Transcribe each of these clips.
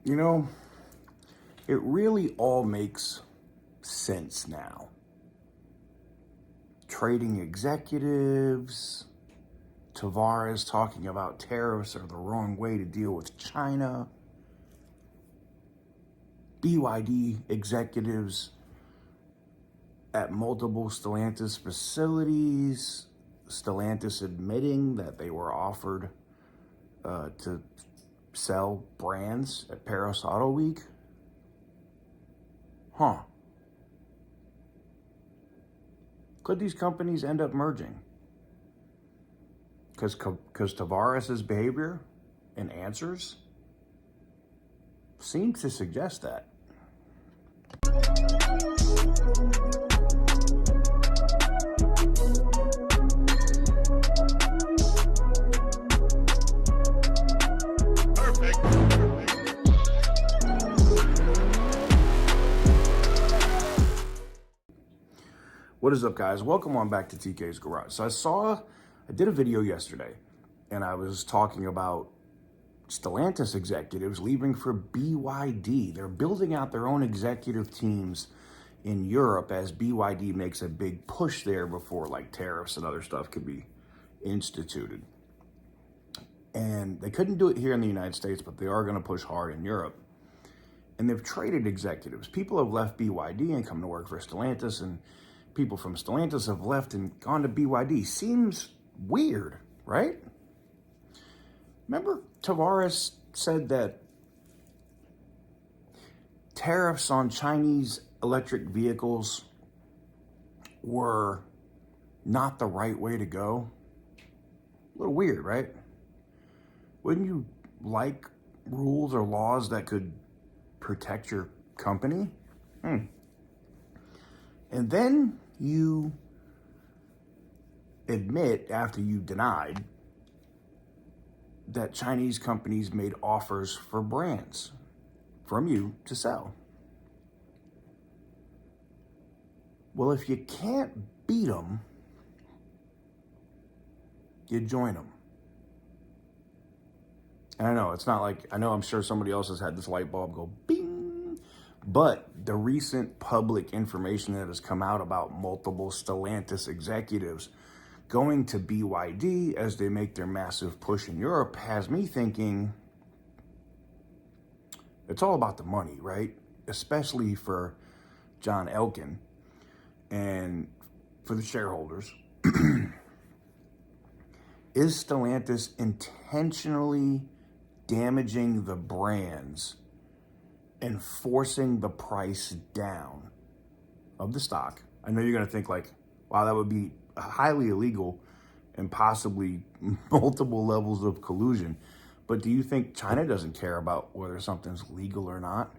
You know, it really all makes sense now. Trading executives, Tavares talking about tariffs are the wrong way to deal with China, BYD executives at multiple Stellantis facilities, Stellantis admitting that they were offered to sell brands at Paris Auto Week. Could these companies end up merging? Because Tavares' behavior and answers seem to suggest that. What is up, guys? Welcome on back to TK's Garage. So I did a video yesterday, and I was talking about Stellantis executives leaving for BYD. They're building out their own executive teams in Europe as BYD makes a big push there before like tariffs and other stuff could be instituted. And they couldn't do it here in the United States, but they are going to push hard in Europe. And they've traded executives. People have left BYD and come to work for Stellantis, and people from Stellantis have left and gone to BYD. Seems weird, right? Remember, Tavares said that tariffs on Chinese electric vehicles were not the right way to go? A little weird, right? Wouldn't you like rules or laws that could protect your company? And then you admit, after you denied, that Chinese companies made offers for brands from you to sell. Well, if you can't beat them, you join them. And I know it's not like, I'm sure somebody else has had this light bulb go bing, but the recent public information that has come out about multiple Stellantis executives going to BYD as they make their massive push in Europe has me thinking it's all about the money, right? Especially for John Elkann and for the shareholders. Is Stellantis intentionally damaging the brands and forcing the price down of the stock? I know you're going to think like, wow, that would be highly illegal and possibly multiple levels of collusion. But do you think China doesn't care about whether something's legal or not?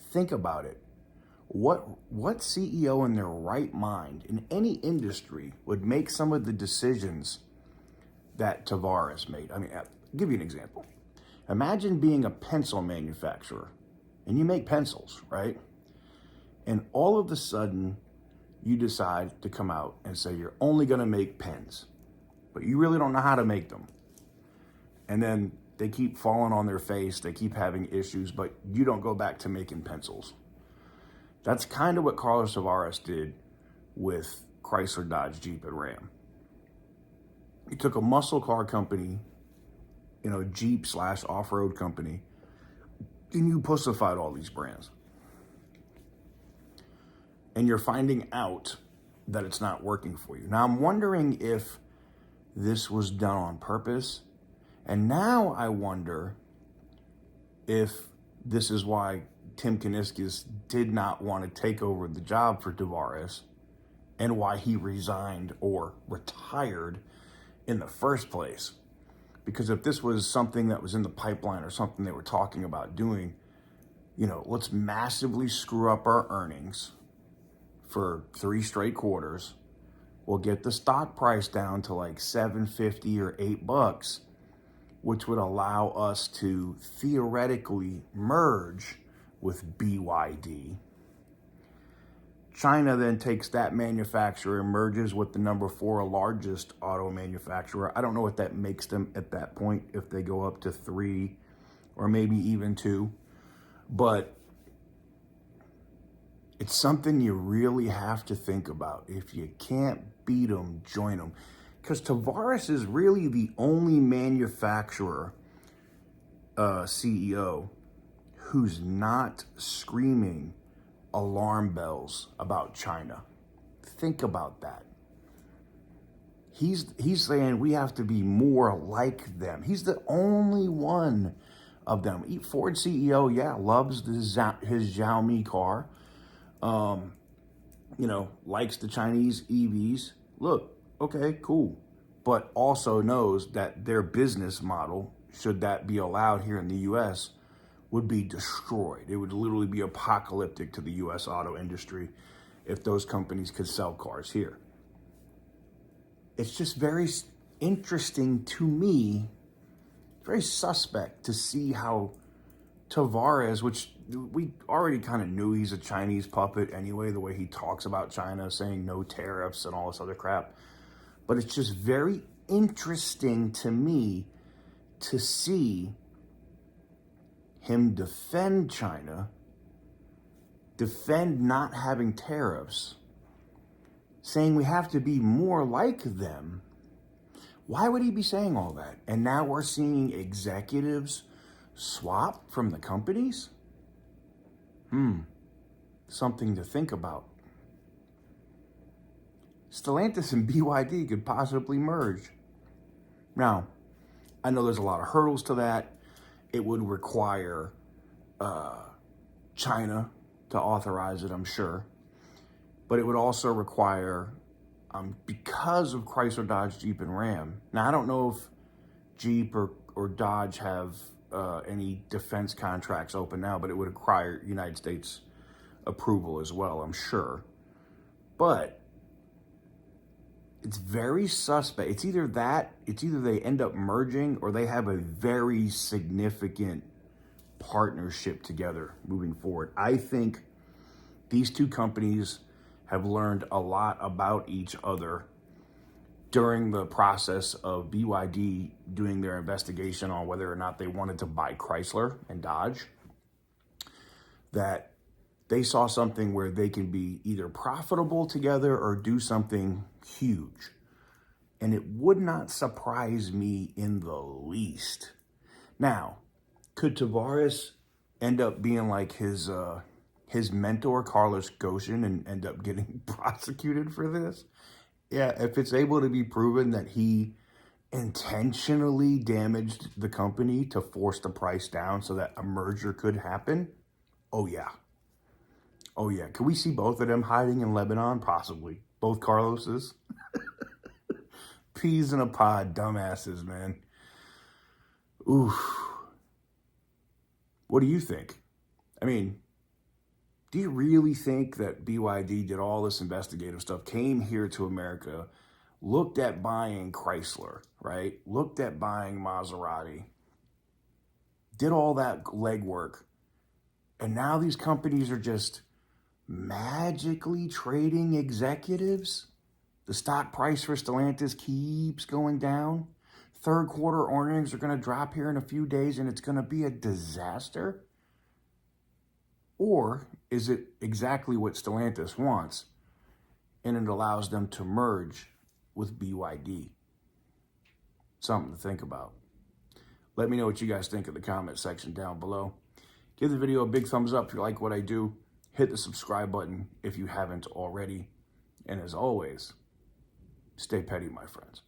Think about it. What CEO in their right mind in any industry would make some of the decisions that Tavares made? I mean, I'll give you an example. Imagine being a pencil manufacturer and you make pencils, right? And all of a sudden you decide to come out and say you're only going to make pens, but you really don't know how to make them. And then they keep falling on their face, they keep having issues, but you don't go back to making pencils. That's kind of what Carlos Tavares did with Chrysler, Dodge, Jeep, and Ram. He took a muscle car company, Jeep / off-road company, and you pussified all these brands. And you're finding out that it's not working for you. Now, I'm wondering if this was done on purpose. And now I wonder if this is why Tim Kuniskis did not want to take over the job for Tavares and why he resigned or retired in the first place. Because if this was something that was in the pipeline or something they were talking about doing, let's massively screw up our earnings for 3 straight quarters. We'll get the stock price down to like $7.50 or $8, which would allow us to theoretically merge with BYD. China then takes that manufacturer and merges with the number 4 largest auto manufacturer. I don't know what that makes them at that point, if they go up to 3 or maybe even 2. But it's something you really have to think about. If you can't beat them, join them. Because Tavares is really the only manufacturer CEO who's not screaming alarm bells about China. Think about that. He's saying we have to be more like them. He's the only one of them. Ford CEO, yeah, loves his Xiaomi car. Likes the Chinese EVs. Look, okay, cool. But also knows that their business model, should that be allowed here in the US, would be destroyed. It would literally be apocalyptic to the US auto industry if those companies could sell cars here. It's just very interesting to me, very suspect to see how Tavares, which we already kind of knew he's a Chinese puppet anyway, the way he talks about China, saying no tariffs and all this other crap. But it's just very interesting to me to see him defend China, defend not having tariffs, saying we have to be more like them. Why would he be saying all that? And now we're seeing executives swap from the companies? Something to think about. Stellantis and BYD could possibly merge. Now, I know there's a lot of hurdles to that. It would require China to authorize it, I'm sure. But it would also require, because of Chrysler, Dodge, Jeep, and Ram. Now, I don't know if Jeep or Dodge have any defense contracts open now, but it would require United States approval as well, I'm sure. But it's very suspect. It's either they end up merging or they have a very significant partnership together moving forward. I think these two companies have learned a lot about each other during the process of BYD doing their investigation on whether or not they wanted to buy Chrysler and Dodge, that they saw something where they can be either profitable together or do something huge. And it would not surprise me in the least. Now, could Tavares end up being like his mentor, Carlos Tavares, and end up getting prosecuted for this? Yeah, if it's able to be proven that he intentionally damaged the company to force the price down so that a merger could happen, oh yeah. Oh yeah. Could we see both of them hiding in Lebanon? Possibly. Both Carloses? Peas in a pod, dumbasses, man. Oof. What do you think? I mean, do you really think that BYD did all this investigative stuff, came here to America, looked at buying Chrysler, right? Looked at buying Maserati, did all that legwork, and now these companies are just magically trading executives? The stock price for Stellantis keeps going down. Third quarter earnings are going to drop here in a few days and it's going to be a disaster? Or is it exactly what Stellantis wants and it allows them to merge with BYD? Something to think about. Let me know what you guys think in the comment section down below. Give the video a big thumbs up if you like what I do. Hit the subscribe button if you haven't already. And as always, stay petty, my friends.